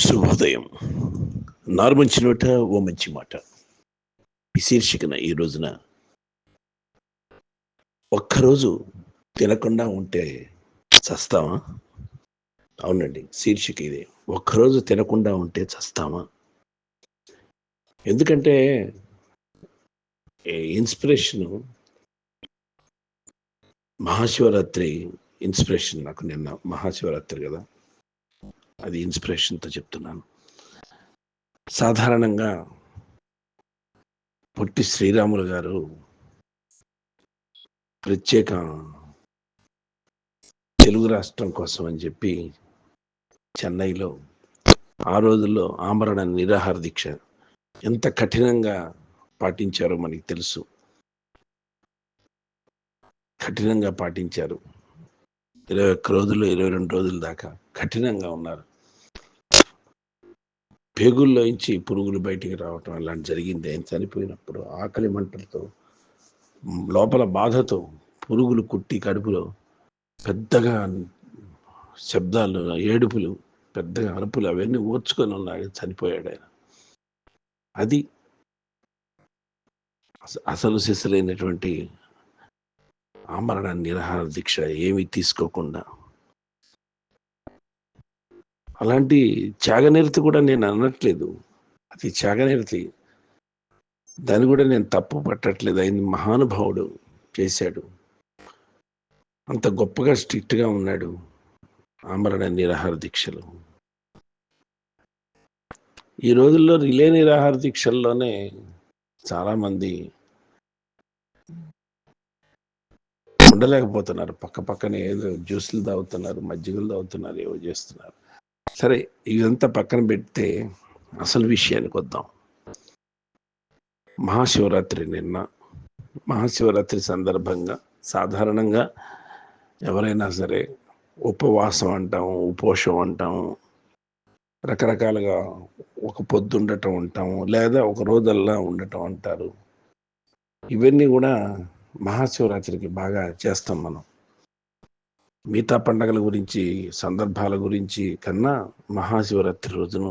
శుభోదయం. నార్మంచి నోట ఓ మంచి మాట ఈ శీర్షికన ఈ రోజున ఒక్కరోజు తినకుండా ఉంటే చస్తామా? అవునండి, శీర్షిక ఇది. ఒక్కరోజు తినకుండా ఉంటే చస్తామా? ఎందుకంటే ఇన్స్పిరేషను మహాశివరాత్రి ఇన్స్పిరేషన్. నాకు నిన్న మహాశివరాత్రి కదా, అది ఇన్స్పిరేషన్తో చెప్తున్నాను. సాధారణంగా పొట్టి శ్రీరాములు గారు ప్రత్యేక తెలుగు రాష్ట్రం కోసం అని చెప్పి చెన్నైలో ఆ రోజుల్లో ఆమరణ నిరాహార దీక్ష ఎంత కఠినంగా పాటించారో మనకి తెలుసు. కఠినంగా పాటించారు. 21 రోజులు 22 రోజుల దాకా కఠినంగా ఉన్నారు. పేగుల్లోంచి పురుగులు బయటికి రావటం అలాంటి జరిగింది. ఆయన చనిపోయినప్పుడు ఆకలి మంటలతో, లోపల బాధతో, పురుగులు కుట్టి కడుపులో పెద్దగా శబ్దాలు, ఏడుపులు, పెద్దగా అరుపులు అవన్నీ ఓర్చుకొని ఉన్నాడు. చనిపోయాడు ఆయన. అది అసలు సిసలైనటువంటి ఆమరణ నిరాహార దీక్ష, ఏమీ తీసుకోకుండా. అలాంటి త్యాగనిరతి కూడా నేను అనట్లేదు, అది త్యాగనిరతి, దాన్ని కూడా నేను తప్పు పట్టట్లేదు. ఆయన మహానుభావుడు, చేశాడు. అంత గొప్పగా స్ట్రిక్ట్గా ఉన్నాడు ఆమరణ నిరాహార దీక్షలు. ఈ రోజుల్లో రిలే నిరాహార దీక్షల్లోనే చాలామంది ఉండలేకపోతున్నారు. పక్కనే ఏదో జ్యూసులు తాగుతున్నారు, మజ్జిగలు తాగుతున్నారు, ఏవో చేస్తున్నారు. సరే, ఇదంతా పక్కన పెడితే అసలు విషయానికి వద్దాం. మహాశివరాత్రి నిన్న. మహాశివరాత్రి సందర్భంగా సాధారణంగా ఎవరైనా సరే ఉపవాసం అంటాము, ఉపోషం అంటాము, రకరకాలుగా ఒక పొద్దు ఉండటం అంటాము, లేదా ఒక రోజల్లా ఉండటం అంటారు. ఇవన్నీ కూడా మహాశివరాత్రికి బాగా చేస్తాం మనం. మిగతా పండగల గురించి, సందర్భాల గురించి కన్నా మహాశివరాత్రి రోజును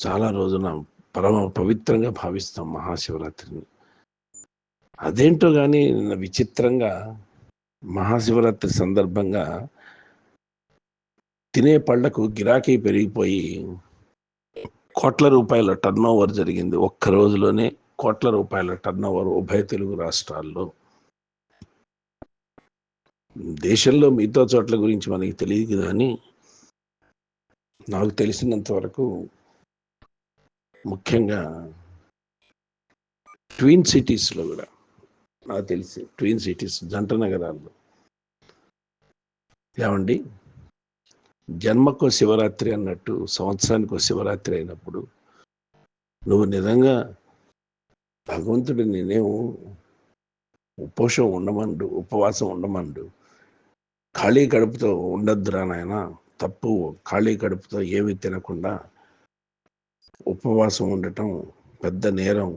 చాలా రోజున పరమ పవిత్రంగా భావిస్తాం మహాశివరాత్రిని. అదేంటో కానీ విచిత్రంగా మహాశివరాత్రి సందర్భంగా తినే పళ్లకు గిరాకీ పెరిగిపోయి కోట్ల రూపాయల టర్న్ ఓవర్ జరిగింది. ఒక్క రోజులోనే కోట్ల రూపాయల టర్న్ ఓవర్ ఉభయ తెలుగు రాష్ట్రాల్లో. దేశంలో మిగతా చోట్ల గురించి మనకి తెలియదు, కానీ నాకు తెలిసినంత వరకు ముఖ్యంగా ట్విన్ సిటీస్లో కూడా, నాకు తెలిసి ట్విన్ సిటీస్, జంట నగరాల్లో, ఏమండి, జన్మకో శివరాత్రి అన్నట్టు సంవత్సరానికి ఒక శివరాత్రి అయినప్పుడు నువ్వు నిజంగా భగవంతుడు నేనేమో ఉపవాసం ఉండమండు, ఖాళీ కడుపుతో ఉండొద్దురా నాయన, తప్పు. ఖాళీ కడుపుతో ఏమీ తినకుండా ఉపవాసం ఉండటం పెద్ద నేరం,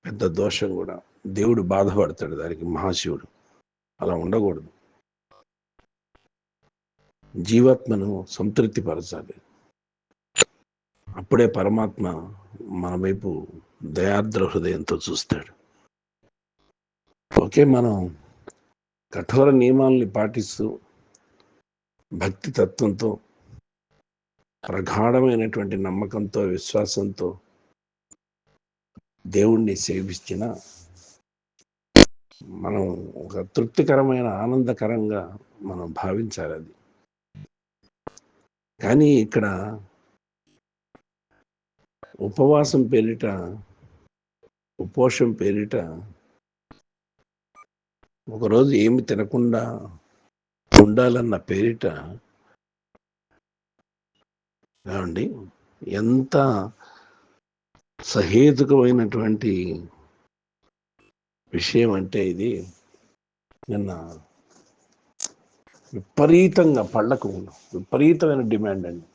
పెద్ద దోషం కూడా. దేవుడు బాధపడతాడు దానికి, మహాశివుడు. అలా ఉండకూడదు. జీవాత్మను సంతృప్తిపరచాలి. అప్పుడే పరమాత్మ మన వైపు దయార్ద్ర హృదయంతో చూస్తాడు. ఓకే, మనం కఠోర నియమాల్ని పాటిస్తూ భక్తి తత్వంతో, ప్రగాఢమైనటువంటి నమ్మకంతో, విశ్వాసంతో దేవుణ్ణి సేవించిన మనం ఒక తృప్తికరమైన, ఆనందకరంగా మనం భావించాలి అది. కానీ ఇక్కడ ఉపవాసం పేరిట, ఉపోషం పేరిట ఒకరోజు ఏమి తినకుండా ఉండాలన్న పేరిట, ఏమండి, ఎంత సహేతుకమైనటువంటి విషయం అంటే ఇది. నిన్న విపరీతంగా పళ్లకు విపరీతమైన డిమాండ్ అండి.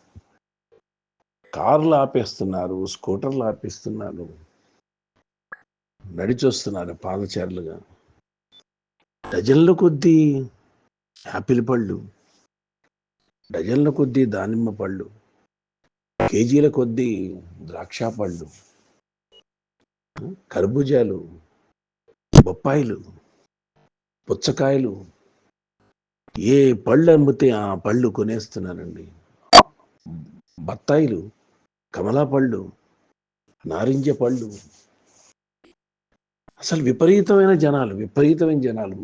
కార్లు ఆపేస్తున్నారు, స్కూటర్లు ఆపేస్తున్నారు, నడిచొస్తున్నారు పాదచారులుగా. డజన్ల కొద్దీ యాపిల్ పళ్ళు, డజన్ల కొద్దీ దానిమ్మ పళ్ళు, కేజీల కొద్దీ ద్రాక్ష పళ్ళు, కర్బూజాలు, బొప్పాయిలు, పుచ్చకాయలు, ఏ పళ్ళు అమ్మితే ఆ పళ్ళు కొనేస్తున్నారండి. బత్తాయిలు, కమలా పళ్ళు, నారింజ పళ్ళు, అసలు విపరీతమైన జనాలు.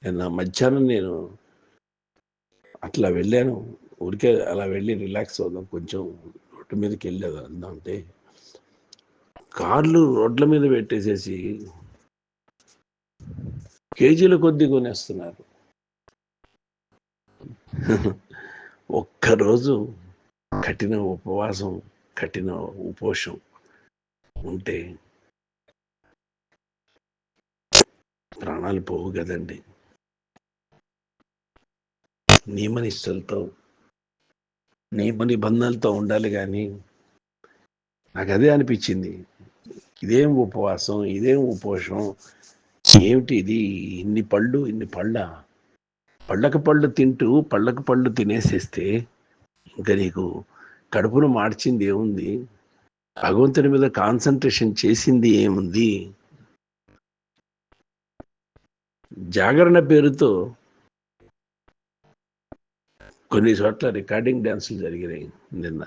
నిన్న మధ్యాహ్నం నేను అట్లా వెళ్ళాను. ఊరికే అలా వెళ్ళి రిలాక్స్ అవుదాం, కొంచెం రోడ్డు మీదకి వెళ్ళేది అందా అంటే కార్లు రోడ్ల మీద పెట్టేసేసి కేజీల కొద్దీ కొనేస్తున్నారు. ఒక్కరోజు కఠిన ఉపవాసం, కఠిన ఉపోషం ఉంటే ప్రాణాలు పోవు కదండి. నియమ నిబంధనలతో ఉండాలి. కానీ నాకు అదే అనిపించింది, ఇదేం ఉపవాసం, ఇదేం ఉపోషం, ఏమిటి ఇది, ఇన్ని పళ్ళకు పళ్ళు తినేసేస్తే ఇంకా నీకు కడుపును మార్చింది ఏముంది, భగవంతుని మీద కాన్సన్ట్రేషన్ చేసింది ఏముంది. జాగరణ పేరుతో కొన్ని చోట్ల రికార్డింగ్ డ్యాన్సులు జరిగినాయి. నిన్న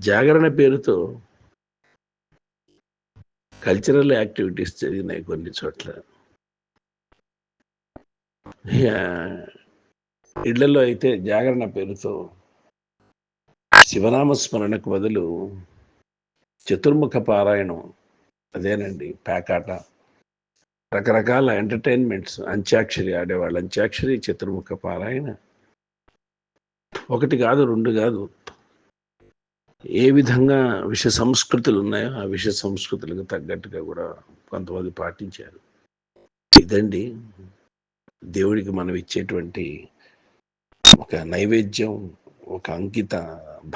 జాగరణ పేరుతో కల్చరల్ యాక్టివిటీస్ జరిగినాయి కొన్ని చోట్ల. ఇళ్లలో అయితే జాగరణ పేరుతో శివనామస్మరణకు బదులు చతుర్ముఖ పారాయణం, అదేనండి పేకాట, రకరకాల ఎంటర్టైన్మెంట్స్, అంత్యాక్షరి ఆడేవాళ్ళు అంత్యాక్షరి, చతుర్ముఖ పారాయణ, ఒకటి కాదు రెండు కాదు. ఏ విధంగా విష సంస్కృతులు ఉన్నాయో ఆ విష సంస్కృతులకు తగ్గట్టుగా కూడా కొంతమంది పాటించారు. ఇదండి దేవుడికి మనం ఇచ్చేటువంటి ఒక నైవేద్యం, ఒక అంకిత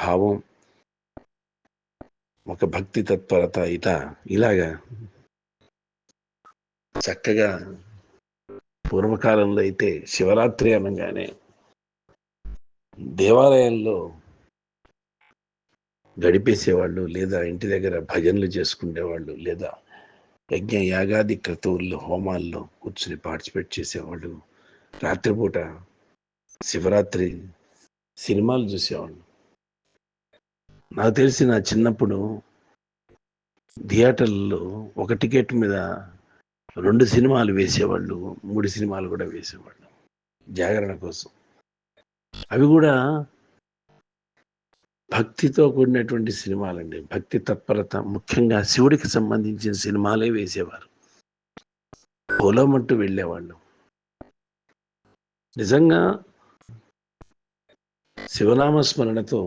భావం, ఒక భక్తి తత్పరత. ఇలాగా చక్కగా పూర్వకాలంలో అయితే శివరాత్రి అనగానే దేవాలయంలో గడిపేసేవాళ్ళు, లేదా ఇంటి దగ్గర భజనలు చేసుకునేవాళ్ళు, లేదా యజ్ఞ యాగాది క్రతువుల్లో హోమాల్లో కూర్చుని పార్టిసిపేట్ చేసేవాళ్ళు. రాత్రిపూట శివరాత్రి సినిమాలు చూసేవాళ్ళు. నాకు తెలిసి నా చిన్నప్పుడు థియేటర్లలో ఒక టికెట్ మీద 2 సినిమాలు వేసేవాళ్ళు, 3 సినిమాలు కూడా వేసేవాళ్ళు జాగరణ కోసం. అవి కూడా భక్తితో కూడినటువంటి సినిమాలండి, భక్తి తత్పరత, ముఖ్యంగా శివుడికి సంబంధించిన సినిమాలే వేసేవారు. పొలమంటూ వెళ్ళేవాళ్ళు. నిజంగా శివనామస్మరణతో,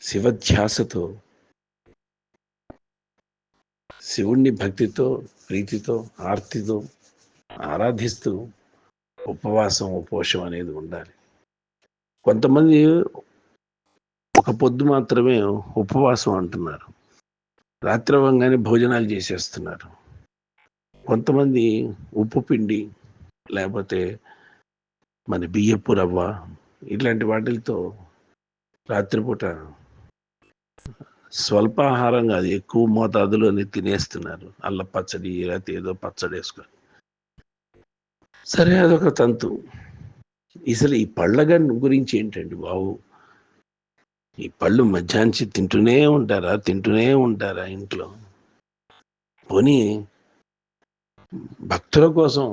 శివధ్యాసతో, శివుణ్ణి భక్తితో, ప్రీతితో, ఆర్తితో ఆరాధిస్తూ ఉపవాసం, ఉపోషం అనేది ఉండాలి. కొంతమంది ఒక పొద్దు మాత్రమే ఉపవాసం అంటున్నారు, రాత్రి అవ్వగానే భోజనాలు చేసేస్తున్నారు. కొంతమంది ఉప్పు పిండి, లేకపోతే మన బియ్యపు రవ్వ, ఇట్లాంటి వాటితో రాత్రిపూట స్వల్పాహారం కాదు, ఎక్కువ మోతాదులోనే తినేస్తున్నారు. అల్ల పచ్చడి, లేకపోతే ఏదో పచ్చడి వేసుకొని. సరే, అదొక తంతు. అసలు ఈ పళ్ళ గురించి ఏంటండి బాబు? ఈ పళ్ళు మధ్యాహ్నించి తింటూనే ఉంటారా ఇంట్లో? పోనీ భక్తుల కోసం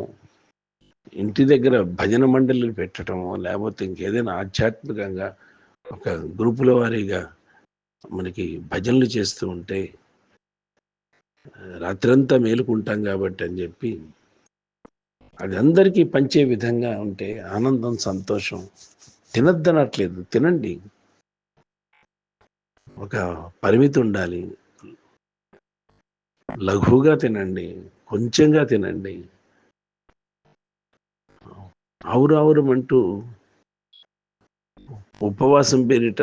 ఇంటి దగ్గర భజన మండలిని పెట్టడమో, లేకపోతే ఇంకేదైనా ఆధ్యాత్మికంగా ఒక గ్రూపుల వారీగా మనకి భజనలు చేస్తూ ఉంటే రాత్రంతా మేలుకుంటాం కాబట్టి అని చెప్పి అది అందరికీ పంచే విధంగా ఉంటే ఆనందం, సంతోషం. తినద్దనట్లేదు, తినండి, ఒక పరిమితి ఉండాలి. లఘువుగా తినండి, కొంచెంగా తినండి. ఆవురావురమంటూ ఉపవాసం పేరిట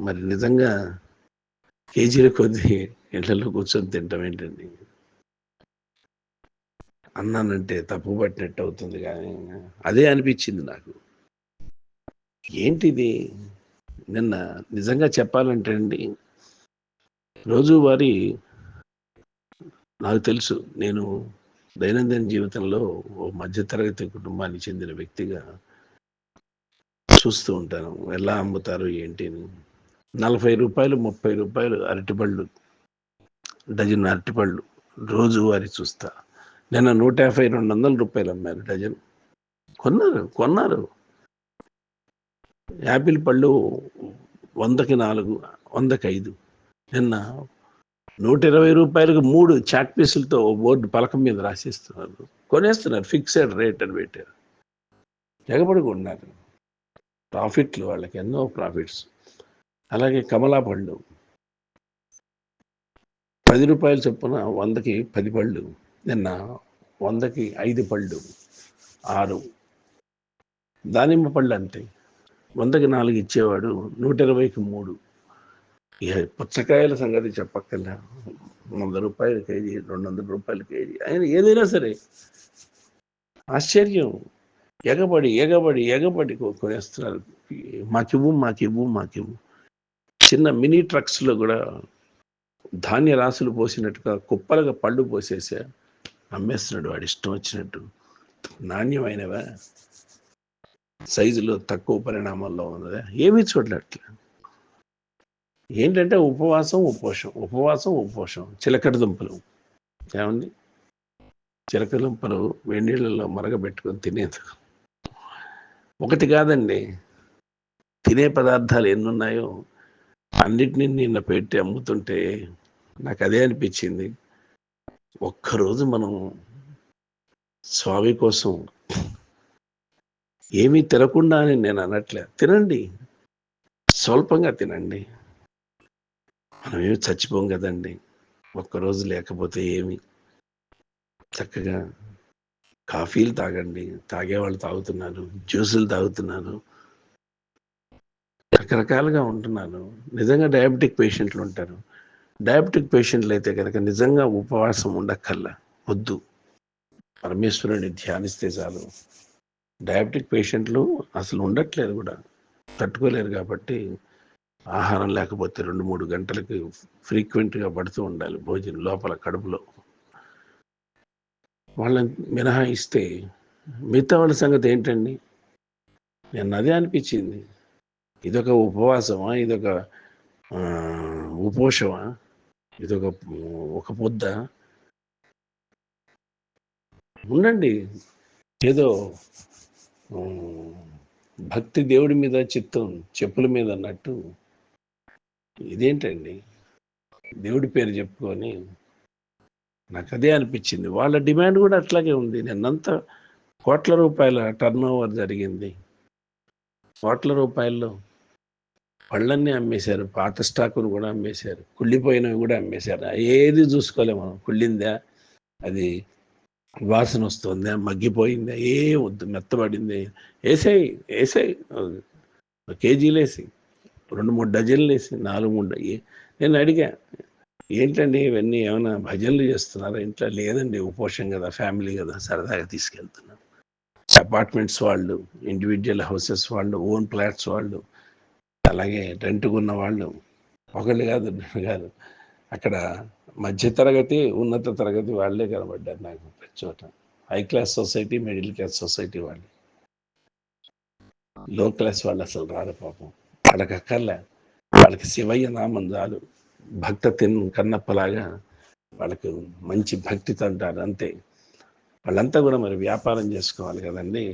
మరి నిజంగా కేజీల కొద్ది ఇళ్లలో కూర్చొని తింటాం ఏంటండి? అన్నానంటే తప్పు పట్టినట్టు అవుతుంది. కానీ అదే అనిపించింది నాకు. ఏంటిది? నిన్న నిజంగా చెప్పాలంటే అండి, రోజువారీ నాకు తెలుసు నేను దైనందిన జీవితంలో ఓ మధ్యతరగతి కుటుంబానికి చెందిన వ్యక్తిగా చూస్తూ ఉంటాను. ఎలా అమ్ముతారు ఏంటి అని. రూ. 40, రూ. 30 అరటిపళ్ళు, డజన్ అరటిపళ్ళు రోజువారీ చూస్తా. నిన్న రూ. 150, రూ. 200 అమ్మారు డజన్. కొన్నారు. యాపిల్ పళ్ళు 100కి 4, 100కి 5. నిన్న రూ. 120కి 3 చాక్ పీసులతో బోర్డు పలకం మీద రాసిస్తున్నారు. కొనేస్తున్నారు. ఫిక్స్డ్ రేట్ అని పెట్టారు. ఎగబడి కొన్నారు. ప్రాఫిట్లు వాళ్ళకి ఎన్నో ప్రాఫిట్స్. అలాగే కమలా పళ్ళు రూ. 10 చొప్పున 100కి 10 పళ్ళు. నిన్న 100కి 5 పళ్ళు, 6. దానిమ్మ పళ్ళు అంతే. 100కి 4 ఇచ్చేవాడు 120కి 3. ఇక పుచ్చకాయల సంగతి చెప్పక్కర్లే. రూ. 100 కేజీ, రూ. 200 కేజీ. ఆయన ఏదైనా సరే ఆశ్చర్యం. ఎగబడి కొనేస్తున్నారు. మాకివ్వు. చిన్న మినీ ట్రక్స్లో కూడా ధాన్య రాసులు పోసినట్టుగా కుప్పలుగా పళ్ళు పోసేసా అమ్మేస్తున్నాడు వాడు ఇష్టం వచ్చినట్టు. నాణ్యమైనవా, సైజులో తక్కువ పరిణామాల్లో ఉన్నదా, ఏమీ చూడట్లే. ఏంటంటే ఉపోషం. చిలకడ దుంపలు ఏమండి, చిలకడ దుంపలు వేడినీళ్ళలో మరగబెట్టుకొని తినేది ఒకటి కాదండి. తినే పదార్థాలు ఎన్నున్నాయో అన్నిటినీ నిన్న పెట్టి అమ్ముతుంటే నాకు అదే అనిపించింది. ఒక్కరోజు మనం స్వామి కోసం ఏమీ తినకుండా అని నేను అనట్లే. తినండి, స్వల్పంగా తినండి. మనమేమి చచ్చిపోం కదండి. ఒక్కరోజు లేకపోతే ఏమి, చక్కగా కాఫీలు తాగండి. తాగేవాళ్ళు తాగుతున్నారు, జ్యూసులు తాగుతున్నారు, రకరకాలుగా ఉంటున్నారు. నిజంగా డయాబెటిక్ పేషెంట్లు ఉంటారు. డయాబెటిక్ పేషెంట్లు అయితే కనుక నిజంగా ఉపవాసం ఉండక్కల్లా, వద్దు, పరమేశ్వరుని ధ్యానిస్తే చాలు. డయాబెటిక్ పేషెంట్లు అసలు ఉండట్లేదు కూడా, తట్టుకోలేరు. కాబట్టి ఆహారం లేకపోతే 2-3 గంటలకి ఫ్రీక్వెంట్గా పడుతూ ఉండాలి భోజనం లోపల కడుపులో. వాళ్ళని మినహాయిస్తే మిగతా వాళ్ళ సంగతి ఏంటండి? నేను అదే అనిపించింది. ఇదొక ఉపవాసమా, ఇదొక ఉపోషమా, ఇదొక ఒక పొద్ద? ఉండండి. ఏదో భక్తి దేవుడి మీద, చిత్తం చెప్పుల మీద అన్నట్టు. ఇదేంటండి దేవుడి పేరు చెప్పుకొని? నాకు అదే అనిపించింది. వాళ్ళ డిమాండ్ కూడా అట్లాగే ఉంది. నిన్నంతా కోట్ల రూపాయల టర్న్ ఓవర్ జరిగింది. కోట్ల రూపాయల్లో పళ్ళన్నీ అమ్మేశారు, పాత స్టాకును కూడా అమ్మేశారు, కుళ్ళిపోయినవి కూడా అమ్మేశారు. ఏది చూసుకోలే మనం. కుళ్ళిందా, అది వాసన వస్తుందా, మగ్గిపోయిందా, ఏ వద్దు, మెత్తబడింది, వేసాయి కేజీలు వేసి, 2-3 డజన్లు వేసి, 4-3. నేను అడిగా, ఏంటండి ఇవన్నీ, ఏమైనా భజనలు చేస్తున్నారా ఇంట్లో? లేదండి, ఉపోషం కదా, ఫ్యామిలీ కదా, సరదాగా తీసుకెళ్తున్నాం. అపార్ట్మెంట్స్ వాళ్ళు, ఇండివిజువల్ హౌసెస్ వాళ్ళు, ఓన్ ఫ్లాట్స్ వాళ్ళు, అలాగే రెంట్కున్న వాళ్ళు, ఒకళ్ళు కాదు, కాదు, అక్కడ మధ్యతరగతి, ఉన్నత తరగతి వాళ్ళే కనబడ్డారు నాకు ప్రతి చోట. High class society, middle class society వాళ్ళు, లో క్లాస్ వాళ్ళు అసలు రారు పాపం. వాళ్ళకి అక్కర్లే, వాళ్ళకి శివయ్య నామం చాలు. భక్త కన్నప్పలాగా వాళ్ళకు మంచి భక్తితో అంటారు అంతే. వాళ్ళంతా కూడా మరి వ్యాపారం చేసుకోవాలి కదండి.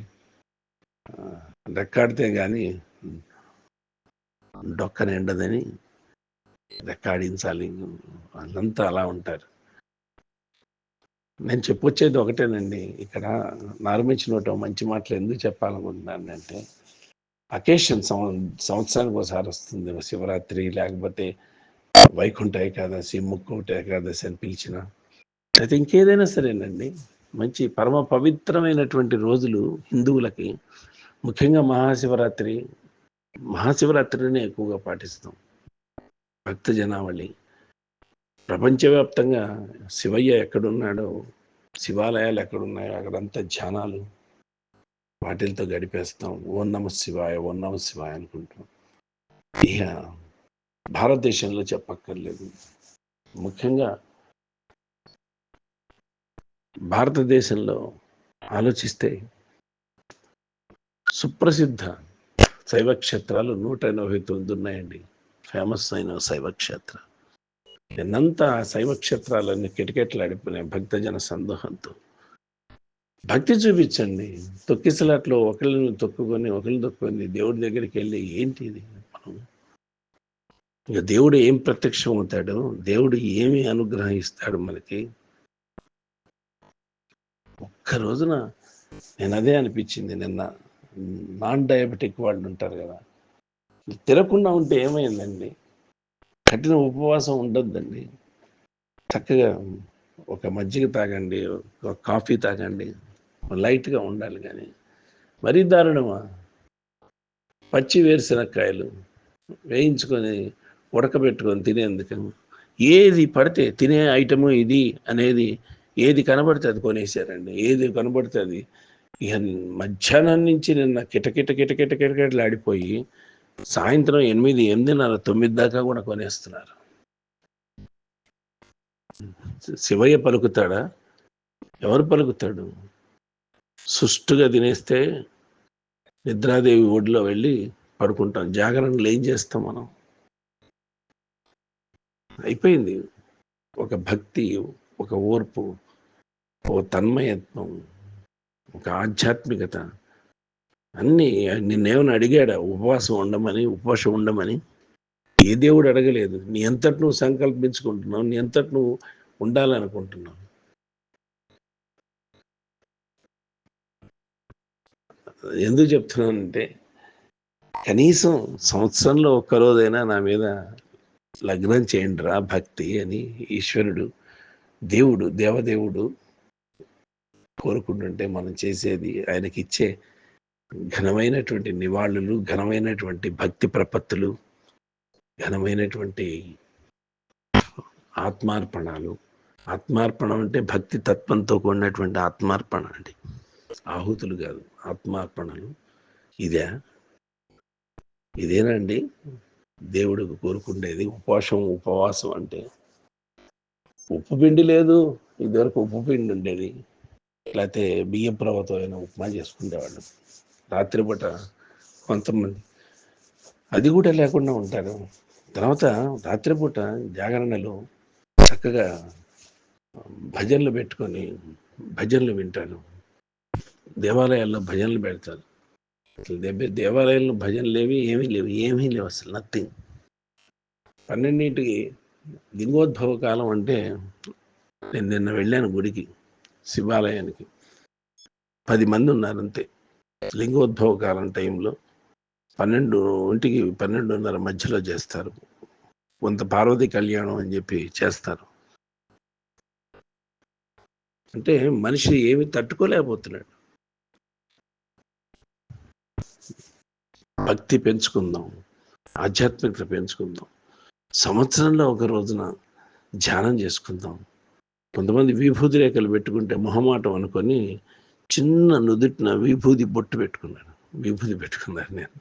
రెక్కాడితే కానీ డొక్క నిండదని రెక్కాడించాలి. వాళ్ళంతా అలా ఉంటారు. నేను చెప్పొచ్చేది ఒకటేనండి. ఇక్కడ నార్మించిన ఒకటి మంచి మాటలు ఎందుకు చెప్పాలనుకుంటున్నానంటే, అకేషన్ సంవత్సరానికి ఒకసారి వస్తుంది శివరాత్రి, లేకపోతే వైకుంఠ ఏకాదశి, ముక్కోటి ఏకాదశి అని పిలిచిన, అయితే ఇంకేదైనా సరేనండి, మంచి పరమ పవిత్రమైనటువంటి రోజులు హిందువులకి, ముఖ్యంగా మహాశివరాత్రిని ఎక్కువగా పాటిస్తాం. భక్త జనావళి ప్రపంచవ్యాప్తంగా శివయ్య ఎక్కడున్నాడో, శివాలయాలు ఎక్కడున్నాయో అక్కడంతా ధ్యానాలు, వాటిలతో గడిపేస్తాం. ఓం నమ శివాయ, ఓం నమ శివాయ అనుకుంటాం. ఇక భారతదేశంలో చెప్పక్కర్లేదు. ముఖ్యంగా భారతదేశంలో ఆలోచిస్తే సుప్రసిద్ధ శైవ క్షేత్రాలు 189 ఉన్నాయండి. ఫేమస్ అయిన శైవ క్షేత్ర. నిన్నంతా శైవ క్షేత్రాలన్నీ కిటకిటలాడిపోయినాయి భక్తజన సందోహంతో. భక్తి చూపించండి. తొక్కిసలాట్లో ఒకళ్ళని తొక్కుకొని దేవుడి దగ్గరికి వెళ్ళి ఏంటి ఇది మనం, ఇక దేవుడు ఏం ప్రత్యక్షం అవుతాడు, దేవుడు ఏమి అనుగ్రహిస్తాడు మనకి. ఒక్క రోజున నేను అదే అనిపించింది నిన్న. నాన్ డయాబెటిక్ వాళ్ళు ఉంటారు కదా, తినకుండా ఉంటే ఏమైందండి? కఠిన ఉపవాసం ఉండొద్దండి. చక్కగా ఒక మజ్జిగ తాగండి, ఒక కాఫీ తాగండి, లైట్గా ఉండాలి. కానీ మరీ దారుణమా? పచ్చి వేరుశనక్కాయలు వేయించుకొని ఉడకబెట్టుకొని తినేందుకు ఏది పడితే తినే ఐటము ఇది అనేది ఏది కనబడితే అది కొనేసారండి. ఏది కనబడితే అది. ఇక మధ్యాహ్నం నుంచి నిన్న కిటకిటలాడిపోయి సాయంత్రం 8:30, 9 దాకా కూడా కొనేస్తున్నారు. శివయ్య పలుకుతాడా? ఎవరు పలుకుతాడు? సుష్టుగా తినేస్తే నిద్రాదేవి ఒడిలో వెళ్ళి పడుకుంటాం. జాగరణలు ఏం చేస్తాం మనం? అయిపోయింది. ఒక భక్తి, ఒక ఓర్పు, ఒక తన్మయత్వం, ఒక ఆధ్యాత్మికత అన్నీ. నిన్నేమైనా అడిగాడా ఉపవాసం ఉండమని? ఏ దేవుడు అడగలేదు. నీ అంతటి నువ్వు సంకల్పించుకుంటున్నావు, నీ అంతటి నువ్వు ఉండాలనుకుంటున్నావు. ఎందుకు చెప్తున్నానంటే, కనీసం సంవత్సరంలో ఒక్కరోజైనా నా మీద లగ్నం చేయండి రా భక్తి అని ఈశ్వరుడు, దేవదేవుడు కోరుకుంటుంటే మనం చేసేది ఆయనకి ఇచ్చే ఘనమైనటువంటి నివాళులు, ఘనమైనటువంటి భక్తి ప్రపత్తులు, ఘనమైనటువంటి ఆత్మార్పణాలు. ఆత్మార్పణం అంటే భక్తి తత్వంతో కూడినటువంటి ఆత్మార్పణ అండి. ఆహుతులు కాదు, ఆత్మార్పణలు. ఇదేనండి దేవుడికి కోరుకుండేది. ఉపవాసం అంటే ఉప్పు పిండి లేదు. ఇదివరకు ఉప్పు పిండి ఉండేది, లేకపోతే బియ్యం రవ్వతో అయినా ఉప్మా చేసుకునేవాళ్ళు. రాత్రిపూట కొంతమంది అది కూడా లేకుండా ఉంటారు. తర్వాత రాత్రిపూట జాగరణలో చక్కగా భజనలు పెట్టుకొని భజనలు వింటారు. దేవాలయాల్లో భజనలు పెడతారు. దేవాలయాల్లో భజనలు ఏమీ లేవు అసలు, నథింగ్. 12ంటికి లింగోద్భవ కాలం అంటే, నేను నిన్న వెళ్ళాను గుడికి, శివాలయానికి. 10 మంది ఉన్నారు అంతే. లింగోద్భవ కాలం టైంలో 12ంటికి 12:30 మధ్యలో చేస్తారు. కొంత పార్వతీ కళ్యాణం అని చెప్పి చేస్తారు. అంటే మనిషి ఏమి తట్టుకోలేకపోతున్నాడు. భక్తి పెంచుకుందాం, ఆధ్యాత్మికత పెంచుకుందాం. సంవత్సరంలో ఒక రోజున ధ్యానం చేసుకుందాం. కొంతమంది విభూతి రేఖలు పెట్టుకుంటే మొహమాటం అనుకొని చిన్న నుదుటిన విభూతి బొట్టు పెట్టుకున్నారు. నేను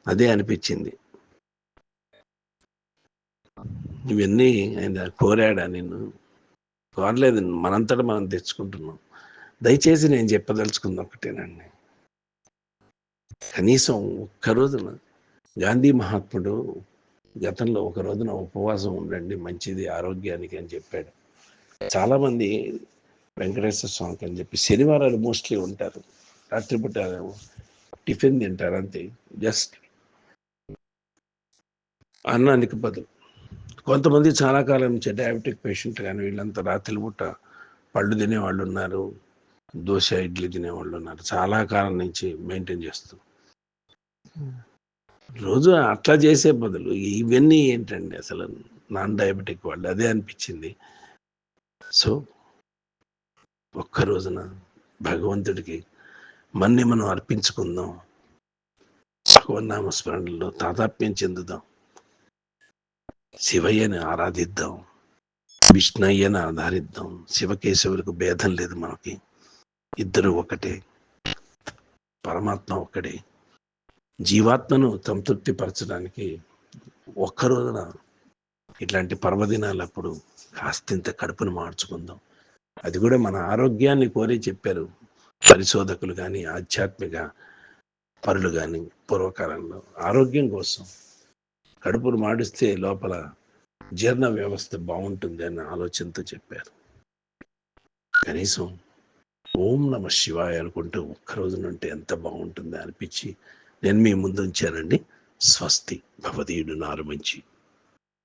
అదే అనిపించింది. ఇవన్నీ ఆయన కోరాడా? నిన్ను కోరలేదు, మనంతటా మనం తెచ్చుకుంటున్నాం. దయచేసి నేను చెప్పదలుచుకుంది ఒకటేనండి. కనీసం ఒక్క రోజున గాంధీ మహాత్ముడు గతంలో ఒక రోజున ఉపవాసం ఉండండి, మంచిది ఆరోగ్యానికి అని చెప్పాడు. చాలామంది వెంకటేశ్వర స్వామికి అని చెప్పి శనివారాలు మోస్ట్లీ ఉంటారు. రాత్రిపూట టిఫిన్ తింటారు అంతే, జస్ట్ అన్నానికి బదులు. కొంతమంది చాలా కాలం నుంచి డయాబెటిక్ పేషెంట్ కానీ వీళ్ళంతా రాత్రిపూట పళ్ళు తినేవాళ్ళు ఉన్నారు, దోశ ఇడ్లీ తినేవాళ్ళు ఉన్నారు. చాలా కాలం నుంచి మెయింటైన్ చేస్తూ రోజు అట్లా చేసే బదులు ఇవన్నీ ఏంటండి అసలు? నాన్ డయాబెటిక్ వాళ్ళు అదే అనిపించింది. సో ఒక్క రోజున భగవంతుడికి మనం అర్పించుకుందాం. భగవన్నామస్మరణలో తాదాత్మ్యం చెందుదాం. శివయ్యని ఆరాధిద్దాం, విష్ణయ్యని ఆధారిద్దాం. శివకేశవులకు భేదం లేదు మనకి, ఇద్దరు ఒకటే. పరమాత్మ ఒక్కడే. జీవాత్మను సంతృప్తిపరచడానికి ఒక్క రోజున ఇట్లాంటి పర్వదినాలప్పుడు కాస్తింత కడుపును మార్చుకుందాం. అది కూడా మన ఆరోగ్యాన్ని కోరి చెప్పారు పరిశోధకులు కానీ, ఆధ్యాత్మిక పరులు కానీ పూర్వకాలంలో. ఆరోగ్యం కోసం కడుపును మాడిస్తే లోపల జీర్ణ వ్యవస్థ బాగుంటుంది అన్న ఆలోచనతో చెప్పారు. కనీసం ఓం నమ శివాయ అనుకుంటూ ఒక్కరోజు నుండి ఎంత బాగుంటుంది అనిపించి నేను మీ ముందు ఉంచానండి. స్వస్తి భవదీయుడు నారు మంచి.